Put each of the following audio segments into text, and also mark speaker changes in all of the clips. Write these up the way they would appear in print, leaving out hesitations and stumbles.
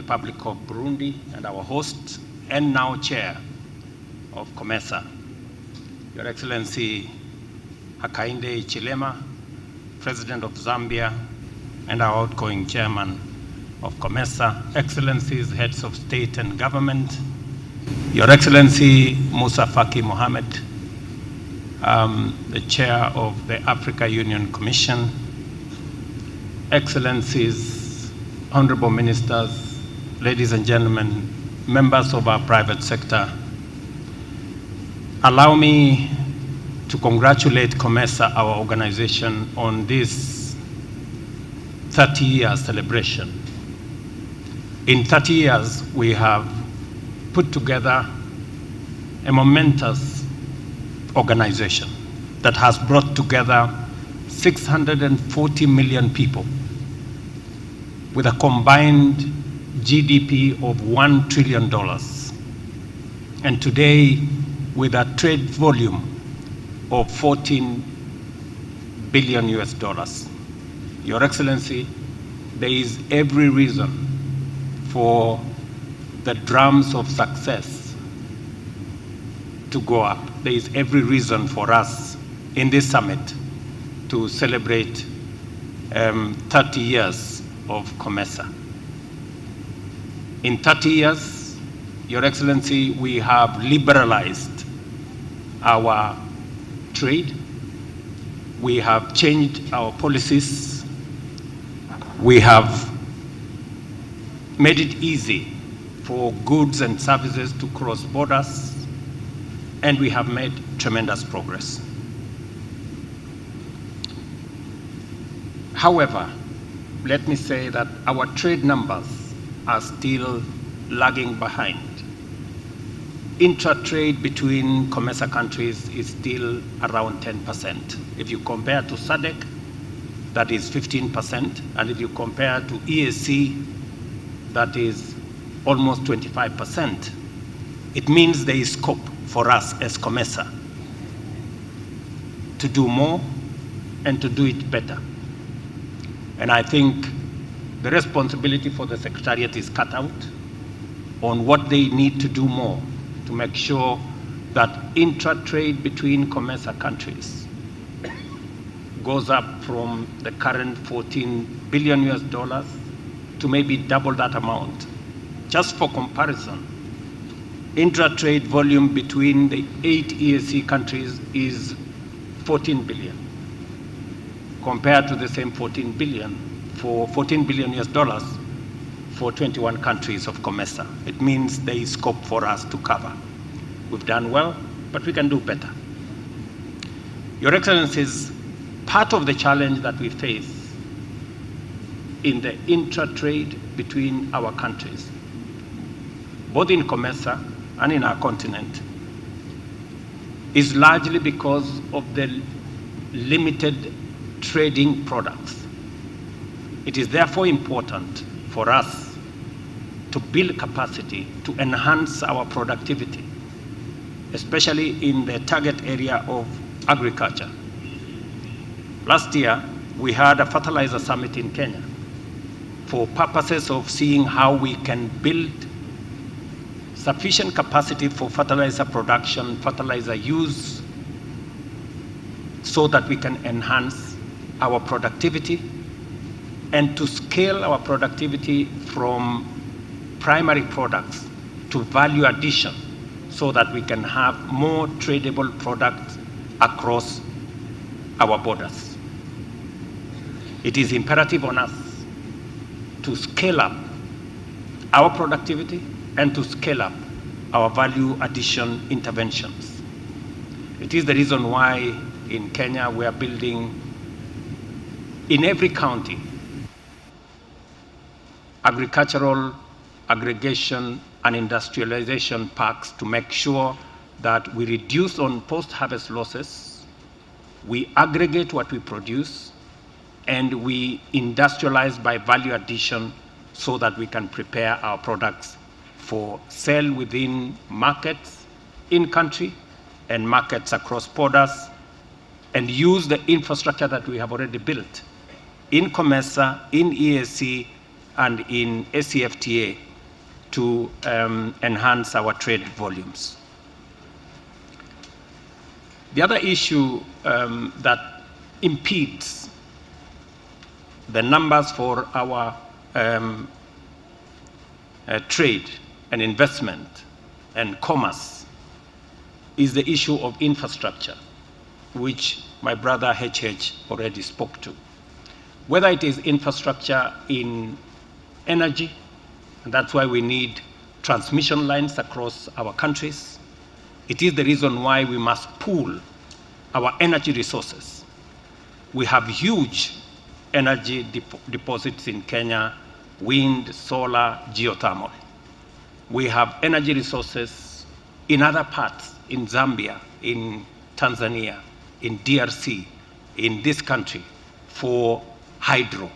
Speaker 1: Republic of Burundi and our host and now chair of COMESA, Your Excellency Hakainde Hichilema, President of Zambia, and our outgoing chairman of COMESA, Excellencies, heads of state and government, Your Excellency Musa Faki Mohammed, the chair of the Africa Union Commission, Excellencies, honorable ministers, ladies and gentlemen, members of our private sector, allow me to congratulate COMESA, our organization, on this 30-year celebration. In 30 years, we have put together a momentous organization that has brought together 640 million people with a combined GDP of $1 trillion. And today, with a trade volume of 14 billion US dollars. Your Excellency, there is every reason for the drums of success to go up. There is every reason for us in this summit to celebrate 30 years of COMESA. In 30 years, Your Excellency, we have liberalized our trade. We have changed our policies. We have made it easy for goods and services to cross borders, and we have made tremendous progress. However, let me say that our trade numbers are still lagging behind. Intra-trade between COMESA countries is still around 10%. If you compare to SADC, that is 15%, and if you compare to EAC, that is almost 25%. It means there is scope for us as COMESA to do more and to do it better. And I think the responsibility for the Secretariat is cut out on what they need to do more to make sure that intra-trade between COMESA countries goes up from the current 14 billion US dollars to maybe double that amount. Just for comparison, intra-trade volume between the 8 EAC countries is 14 billion, compared to the same 14 billion US dollars for 21 countries of COMESA. It means there is scope for us to cover. We've done well, but we can do better. Your Excellencies, part of the challenge that we face in the intra-trade between our countries, both in COMESA and in our continent, is largely because of the limited trading products. It is therefore important for us to build capacity to enhance our productivity, especially in the target area of agriculture. Last year, we had a fertilizer summit in Kenya for purposes of seeing how we can build sufficient capacity for fertilizer production, fertilizer use, so that we can enhance our productivity and to scale our productivity from primary products to value addition so that we can have more tradable products across our borders. It is imperative on us to scale up our productivity and to scale up our value addition interventions. It is the reason why in Kenya we are building in every county agricultural aggregation and industrialization parks to make sure that we reduce on post-harvest losses, we aggregate what we produce, and we industrialize by value addition so that we can prepare our products for sale within markets in country and markets across borders, and use the infrastructure that we have already built in COMESA, in EAC, and in ACFTA to enhance our trade volumes. The other issue that impedes the numbers for our trade and investment and commerce is the issue of infrastructure, which my brother HH already spoke to. Whether it is infrastructure in energy, and that's why we need transmission lines across our countries. It is the reason why we must pool our energy resources. We have huge energy deposits in Kenya, wind, solar, geothermal. We have energy resources in other parts, in Zambia, in Tanzania, in DRC, in this country, for hydro.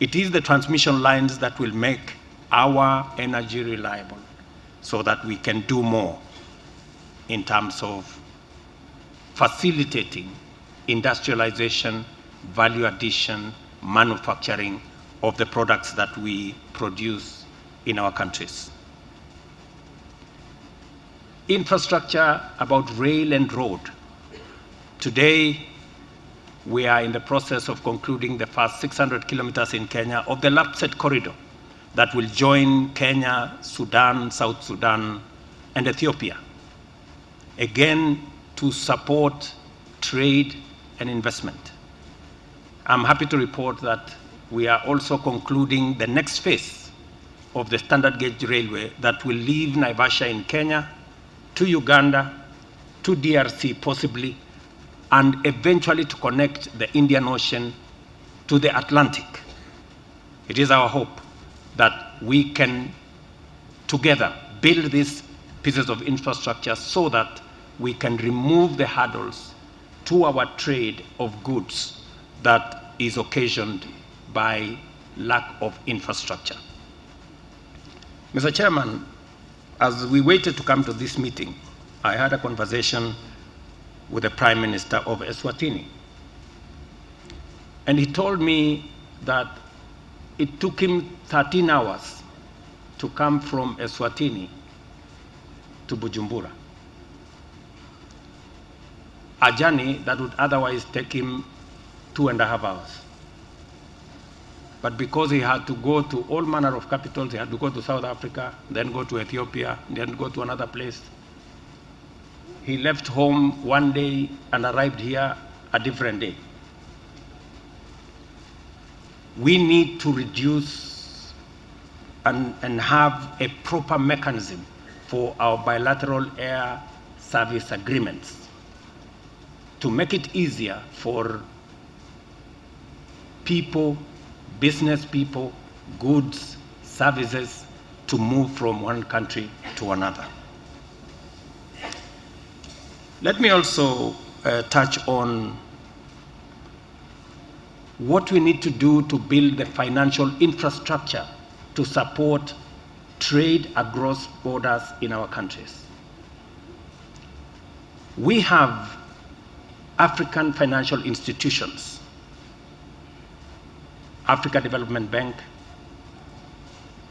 Speaker 1: It is the transmission lines that will make our energy reliable so that we can do more in terms of facilitating industrialization, value addition, manufacturing of the products that we produce in our countries. Infrastructure about rail and road. Today, we are in the process of concluding the first 600 kilometers in Kenya of the LAPSSET corridor that will join Kenya, Sudan, South Sudan, and Ethiopia. Again, to support trade and investment. I'm happy to report that we are also concluding the next phase of the standard gauge railway that will leave Naivasha in Kenya to Uganda, to DRC possibly, and eventually to connect the Indian Ocean to the Atlantic. It is our hope that we can together build these pieces of infrastructure so that we can remove the hurdles to our trade of goods that is occasioned by lack of infrastructure. Mr. Chairman, as we waited to come to this meeting, I had a conversation with the Prime Minister of Eswatini. And he told me that it took him 13 hours to come from Eswatini to Bujumbura, a journey that would otherwise take him 2.5 hours. But because he had to go to all manner of capitals, he had to go to South Africa, then go to Ethiopia, then go to another place. He left home one day and arrived here a different day. We need to reduce and have a proper mechanism for our bilateral air service agreements to make it easier for people, business people, goods, services to move from one country to another. Let me also touch on what we need to do to build the financial infrastructure to support trade across borders in our countries. We have African financial institutions, Africa Development Bank,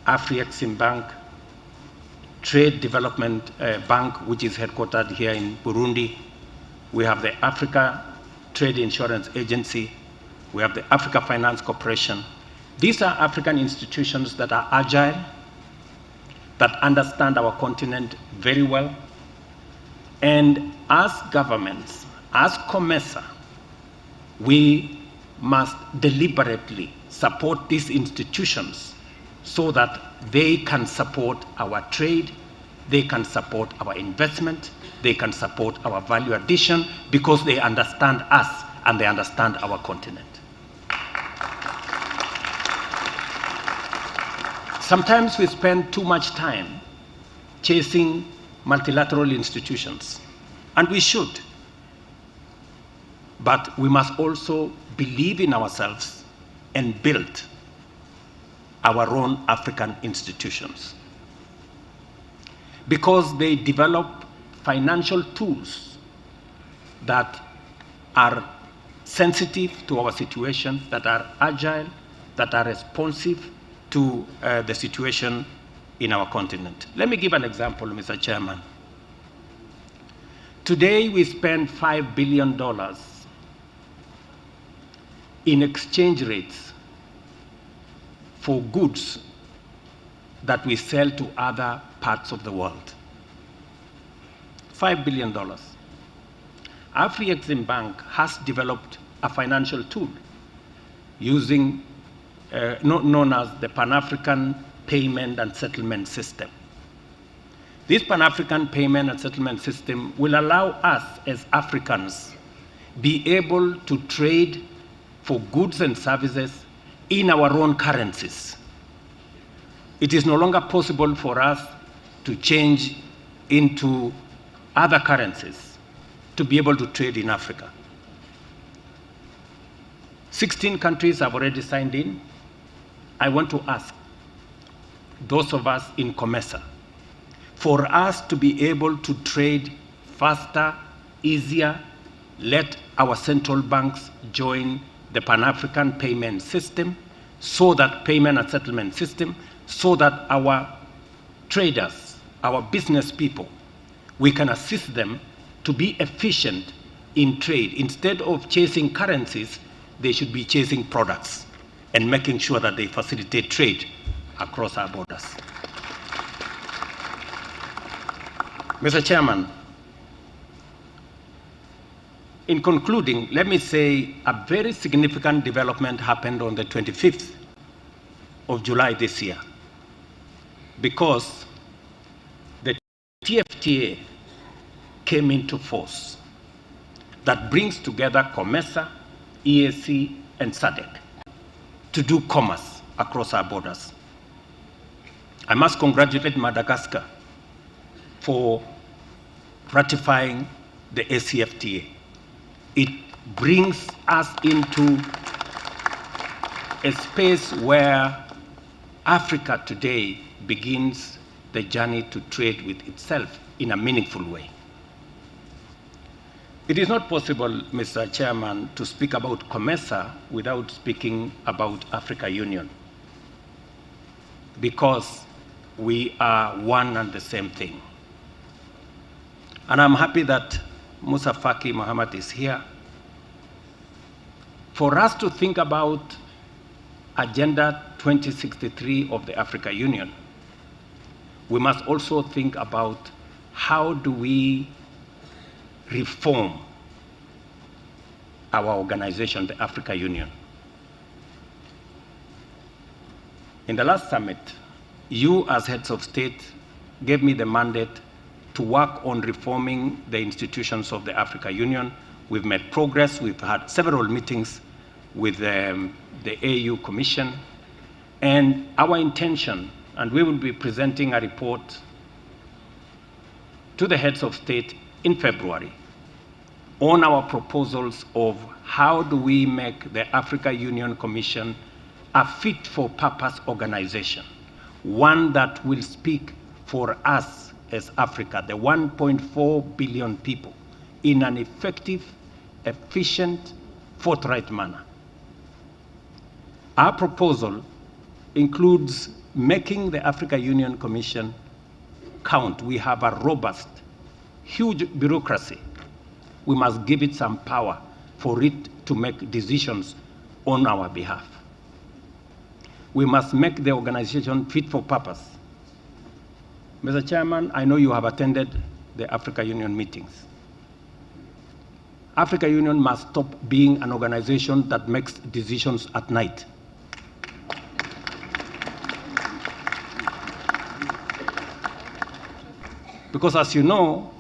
Speaker 1: Afri-Exim Bank, Trade Development Bank, which is headquartered here in Burundi. We have the Africa Trade Insurance Agency. We have the Africa Finance Corporation. These are African institutions that are agile, that understand our continent very well. And as governments, as COMESA, we must deliberately support these institutions so that they can support our trade, they can support our investment, they can support our value addition because they understand us and they understand our continent. Sometimes we spend too much time chasing multilateral institutions, and we should. But we must also believe in ourselves and build our own African institutions, because they develop financial tools that are sensitive to our situation, that are agile, that are responsive to the situation in our continent. Let me give an example, Mr. Chairman. Today, we spend $5 billion in exchange rates for goods that we sell to other parts of the world. $5 billion. Afri-Exim Bank has developed a financial tool using known as the Pan-African Payment and Settlement System. This Pan-African Payment and Settlement System will allow us as Africans be able to trade for goods and services in our own currencies. It is no longer possible for us to change into other currencies to be able to trade in Africa. 16 countries have already signed in. I want to ask those of us in COMESA, for us to be able to trade faster, easier, let our central banks join the Pan-African payment system, so that payment and settlement system, so that our traders, our business people, we can assist them to be efficient in trade. Instead of chasing currencies, they should be chasing products and making sure that they facilitate trade across our borders. Mr. Chairman, in concluding, let me say a very significant development happened on the 25th of July this year, because the TFTA came into force that brings together COMESA, EAC, and SADC to do commerce across our borders. I must congratulate Madagascar for ratifying the ACFTA. It brings us into a space where Africa today begins the journey to trade with itself in a meaningful way. It is not possible, Mr. Chairman, to speak about COMESA without speaking about Africa Union, because we are one and the same thing. And I'm happy that Musa Faki Mohammed is here. For us to think about Agenda 2063 of the Africa Union, we must also think about how do we reform our organization, the Africa Union. In the last summit, you as heads of state gave me the mandate to work on reforming the institutions of the Africa Union. We've made progress. We've had several meetings with the AU Commission. And our intention, and we will be presenting a report to the heads of state in February on our proposals of how do we make the Africa Union Commission a fit-for-purpose organization, one that will speak for us as Africa, the 1.4 billion people, in an effective, efficient, forthright manner. Our proposal includes making the Africa Union Commission count. We have a robust, huge bureaucracy. We must give it some power for it to make decisions on our behalf. We must make the organization fit for purpose. Mr. Chairman, I know you have attended the Africa Union meetings. Africa Union must stop being an organization that makes decisions at night. Because as you know,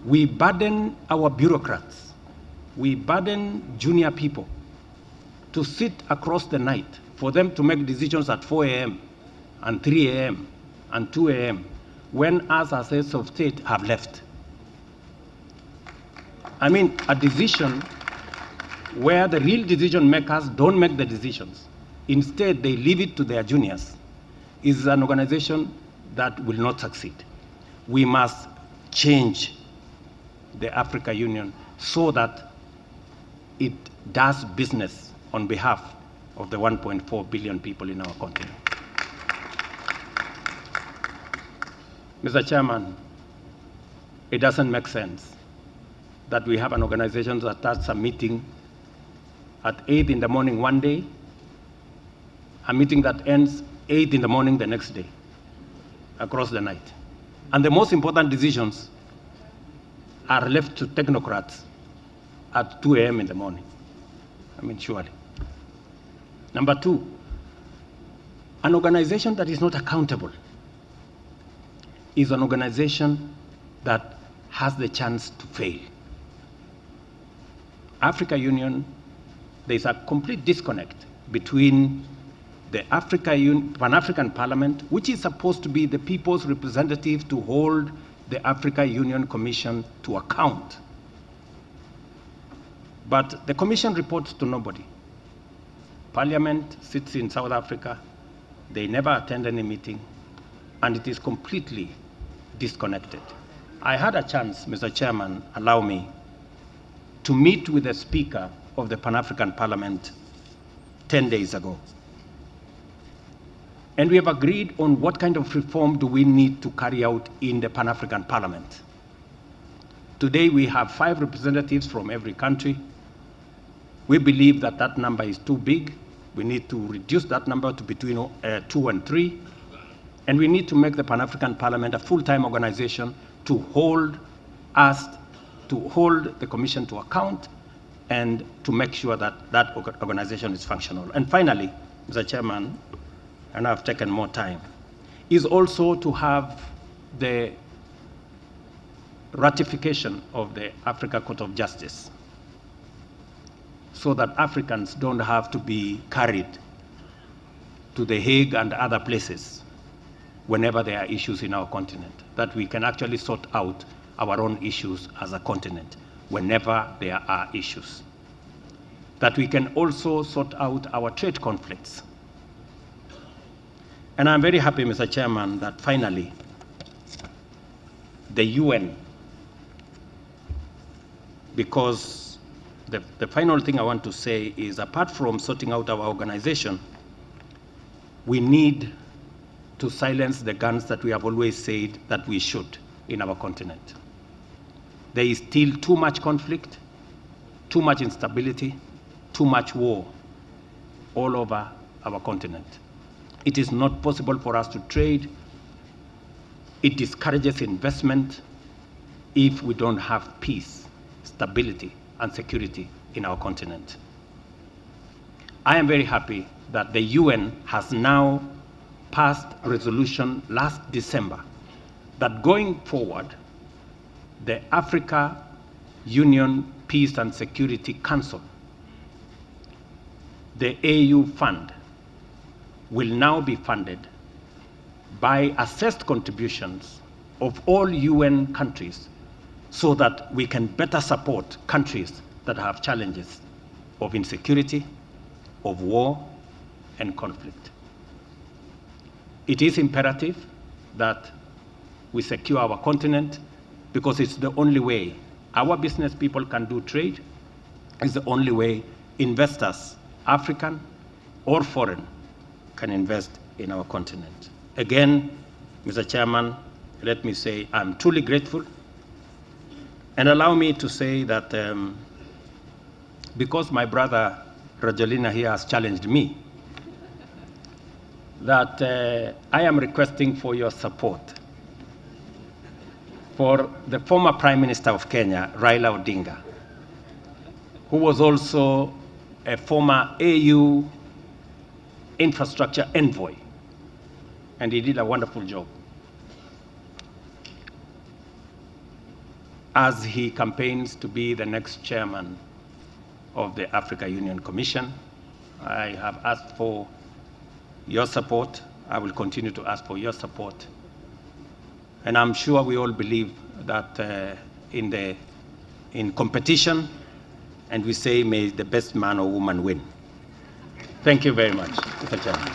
Speaker 1: we burden our bureaucrats, we burden junior people to sit across the night for them to make decisions at 4 a.m. and 3 a.m. and 2 a.m. when us as heads of state have left. I mean, a decision where the real decision makers don't make the decisions. Instead, they leave it to their juniors, is an organization that will not succeed. We must change the Africa Union so that it does business on behalf of the 1.4 billion people in our continent. Mr. Chairman, it doesn't make sense that we have an organization that starts a meeting at 8 in the morning one day, a meeting that ends 8 in the morning the next day, across the night. And the most important decisions are left to technocrats at 2 a.m. in the morning. I mean, surely. Number two, an organization that is not accountable is an organization that has the chance to fail. Africa Union, there's a complete disconnect between the Pan-African Parliament, which is supposed to be the people's representative to hold the Africa Union Commission to account. But the Commission reports to nobody. Parliament sits in South Africa, they never attend any meeting, and it is completely disconnected. I had a chance, Mr. Chairman, allow me, to meet with the Speaker of the Pan-African Parliament 10 days ago. And we have agreed on what kind of reform do we need to carry out in the Pan-African Parliament. Today we have 5 representatives from every country. We believe that that number is too big. We need to reduce that number to between 2 and 3. And we need to make the Pan-African Parliament a full-time organization to hold the Commission to account and to make sure that that organization is functional. And finally, Mr. Chairman, and I've taken more time, is also to have the ratification of the Africa Court of Justice so that Africans don't have to be carried to The Hague and other places whenever there are issues in our continent, that we can actually sort out our own issues as a continent whenever there are issues. That we can also sort out our trade conflicts. And I'm very happy, Mr. Chairman, that finally the UN, because the final thing I want to say is, apart from sorting out our organization, we need to silence the guns that we have always said that we should in our continent. There is still too much conflict, too much instability, too much war all over our continent. It is not possible for us to trade. It discourages investment if we don't have peace, stability, and security in our continent. I am very happy that the UN has now passed a resolution last December that going forward, the Africa Union Peace and Security Council, the AU Fund, will now be funded by assessed contributions of all UN countries so that we can better support countries that have challenges of insecurity, of war, and conflict. It is imperative that we secure our continent because it's the only way our business people can do trade. It's the only way investors, African or foreign, can invest in our continent. Again, Mr. Chairman, let me say I'm truly grateful. And allow me to say that because my brother Rajolina here has challenged me, that I am requesting for your support for the former Prime Minister of Kenya, Raila Odinga, who was also a former AU infrastructure envoy, and he did a wonderful job. As he campaigns to be the next chairman of the Africa Union Commission, I have asked for your support. I will continue to ask for your support. And I'm sure we all believe that in competition, and we say, may the best man or woman win. Thank you very much, Mr. Chairman.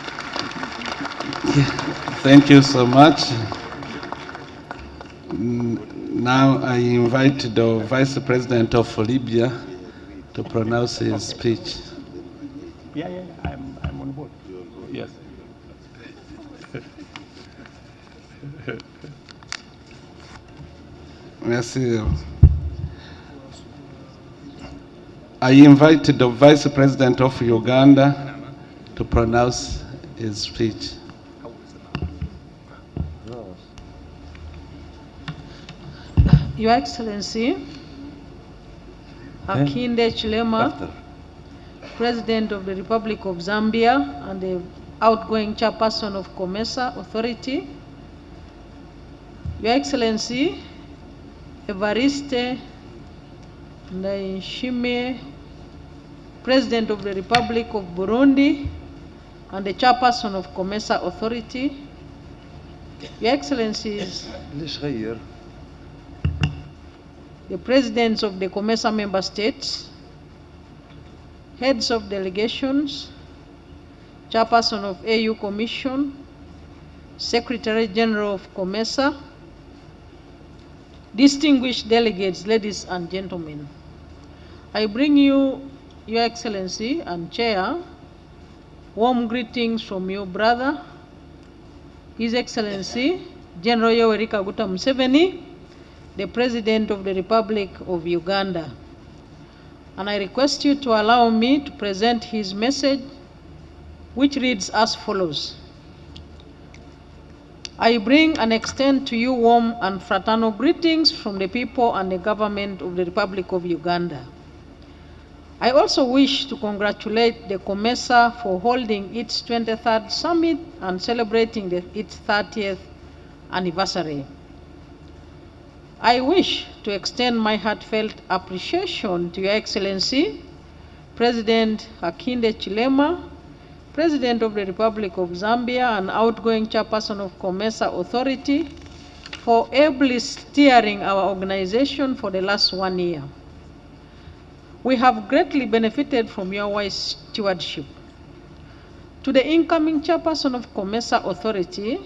Speaker 2: Thank you so much. Now I invite the Vice President of Libya to pronounce his speech.
Speaker 1: Yeah,
Speaker 2: Merci. I invite the Vice President of Uganda to pronounce his speech.
Speaker 3: Your Excellency, Hakainde Hichilema, President of the Republic of Zambia and the outgoing chairperson of COMESA Authority, Your Excellency, Evariste Ndayishimiye, President of the Republic of Burundi and the chairperson of COMESA Authority, Your Excellencies, the presidents of the COMESA member states, heads of delegations, chairperson of AU Commission, Secretary General of COMESA, distinguished delegates, ladies and gentlemen. I bring you, Your Excellency and Chair, warm greetings from your brother, His Excellency, General Yoweri Kaguta Museveni, the President of the Republic of Uganda. And I request you to allow me to present his message, which reads as follows. I bring and extend to you warm and fraternal greetings from the people and the government of the Republic of Uganda. I also wish to congratulate the COMESA for holding its 23rd summit and celebrating its 30th anniversary. I wish to extend my heartfelt appreciation to Your Excellency, President Hakainde Hichilema, President of the Republic of Zambia and outgoing chairperson of COMESA Authority, for ably steering our organization for the last 1 year. We have greatly benefited from your wise stewardship. To the incoming chairperson of COMESA Authority,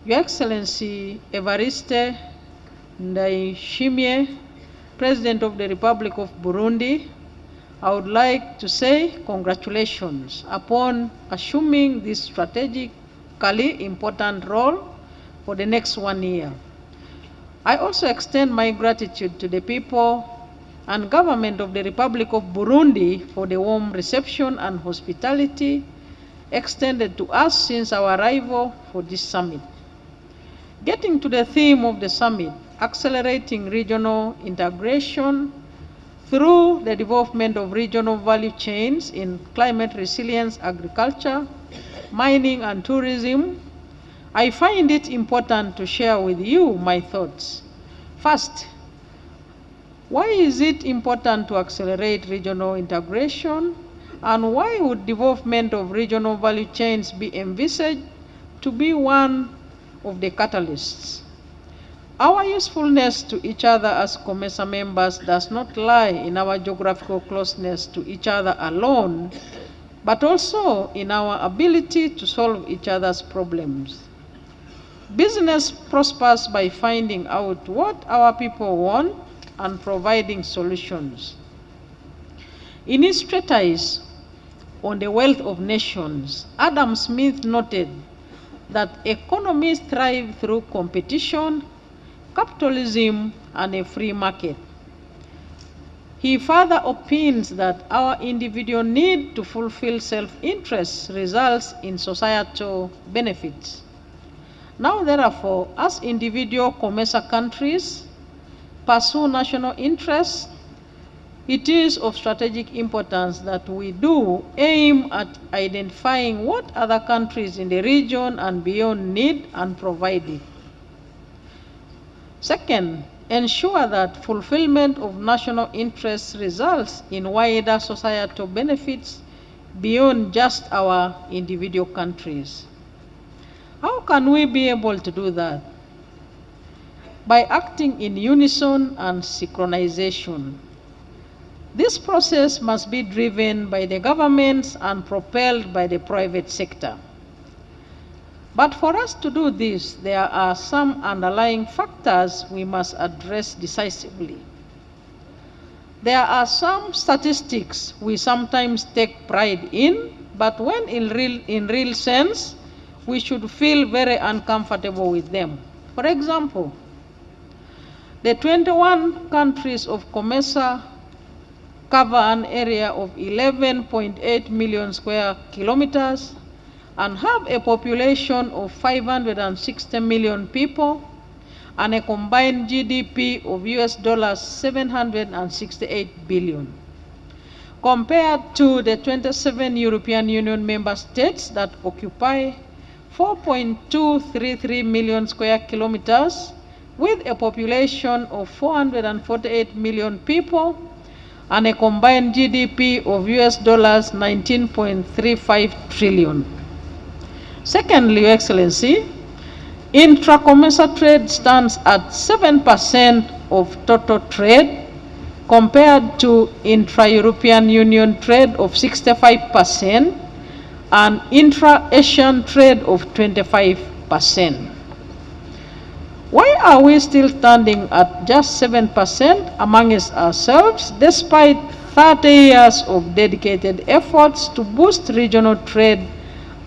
Speaker 3: Your Excellency Evariste Ndayishimiye, President of the Republic of Burundi, I would like to say congratulations upon assuming this strategically important role for the next 1 year. I also extend my gratitude to the people and government of the Republic of Burundi for the warm reception and hospitality extended to us since our arrival for this summit. Getting to the theme of the summit, accelerating regional integration through the development of regional value chains in climate resilience, agriculture, mining, and tourism, I find it important to share with you my thoughts. First, why is it important to accelerate regional integration, and why would development of regional value chains be envisaged to be one of the catalysts? Our usefulness to each other as COMESA members does not lie in our geographical closeness to each other alone, but also in our ability to solve each other's problems. Business prospers by finding out what our people want and providing solutions. In his treatise on the wealth of nations, Adam Smith noted that economies thrive through competition, capitalism, and a free market. He further opines that our individual need to fulfill self-interest results in societal benefits. Now, therefore, as individual COMESA countries pursue national interests, it is of strategic importance that we do aim at identifying what other countries in the region and beyond need and provide it. Second, ensure that fulfillment of national interests results in wider societal benefits beyond just our individual countries. How can we be able to do that? By acting in unison and synchronization. This process must be driven by the governments and propelled by the private sector. But for us to do this, there are some underlying factors we must address decisively. There are some statistics we sometimes take pride in, but when in real sense, we should feel very uncomfortable with them. For example, the 21 countries of COMESA cover an area of 11.8 million square kilometers and have a population of 560 million people and a combined GDP of US dollars 768 billion. Compared to the 27 European Union member states that occupy 4.233 million square kilometers with a population of 448 million people and a combined GDP of US dollars 19.35 trillion. Secondly, Your Excellency, intra-COMESA trade stands at 7% of total trade compared to intra-European Union trade of 65% and intra-Asian trade of 25%. Why are we still standing at just 7% amongst ourselves despite 30 years of dedicated efforts to boost regional trade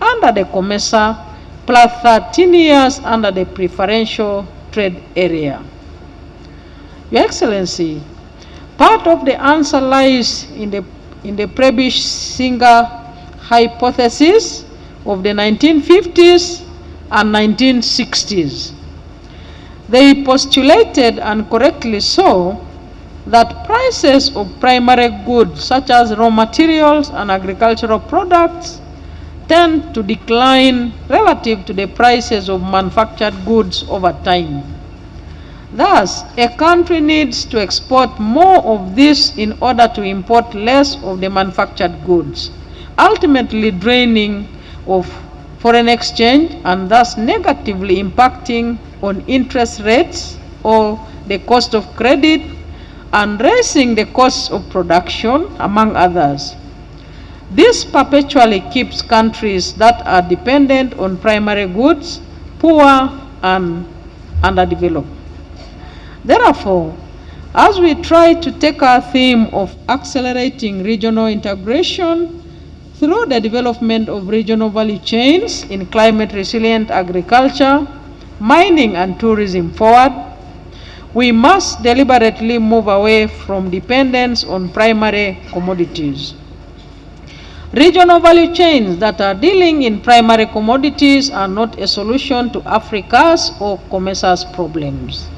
Speaker 3: under the COMESA plus 13 years under the preferential trade area? Your Excellency, part of the answer lies in the Prebisch-Singer hypothesis of the 1950s and 1960s. They postulated, and correctly so, that prices of primary goods such as raw materials and agricultural products tend to decline relative to the prices of manufactured goods over time. Thus, a country needs to export more of this in order to import less of the manufactured goods, ultimately draining of foreign exchange and thus negatively impacting on interest rates or the cost of credit and raising the cost of production, among others. This perpetually keeps countries that are dependent on primary goods poor and underdeveloped. Therefore, as we try to take our theme of accelerating regional integration through the development of regional value chains in climate resilient agriculture, mining and tourism forward, we must deliberately move away from dependence on primary commodities. Regional value chains that are dealing in primary commodities are not a solution to Africa's or COMESA's problems.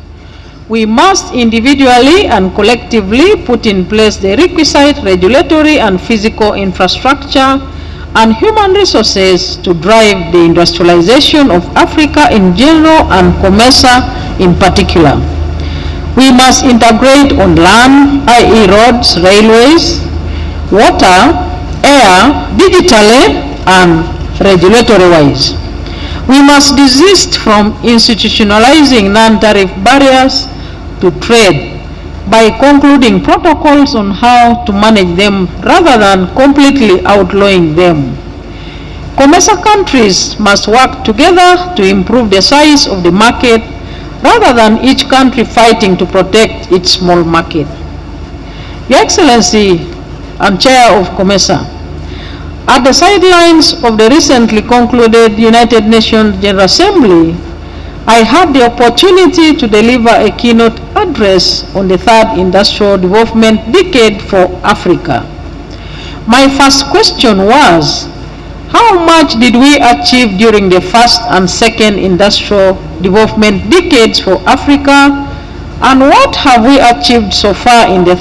Speaker 3: We must individually and collectively put in place the requisite regulatory and physical infrastructure and human resources to drive the industrialization of Africa in general and COMESA in particular. We must integrate on land, i.e. roads, railways, water, air, digitally and regulatory-wise. We must desist from institutionalizing non-tariff barriers to trade by concluding protocols on how to manage them rather than completely outlawing them. COMESA countries must work together to improve the size of the market rather than each country fighting to protect its small market. Your Excellency and Chair of COMESA, at the sidelines of the recently concluded United Nations General Assembly, I had the opportunity to deliver a keynote address on the third industrial development decade for Africa. My first question was, how much did we achieve during the first and second industrial development decades for Africa, and what have we achieved so far in the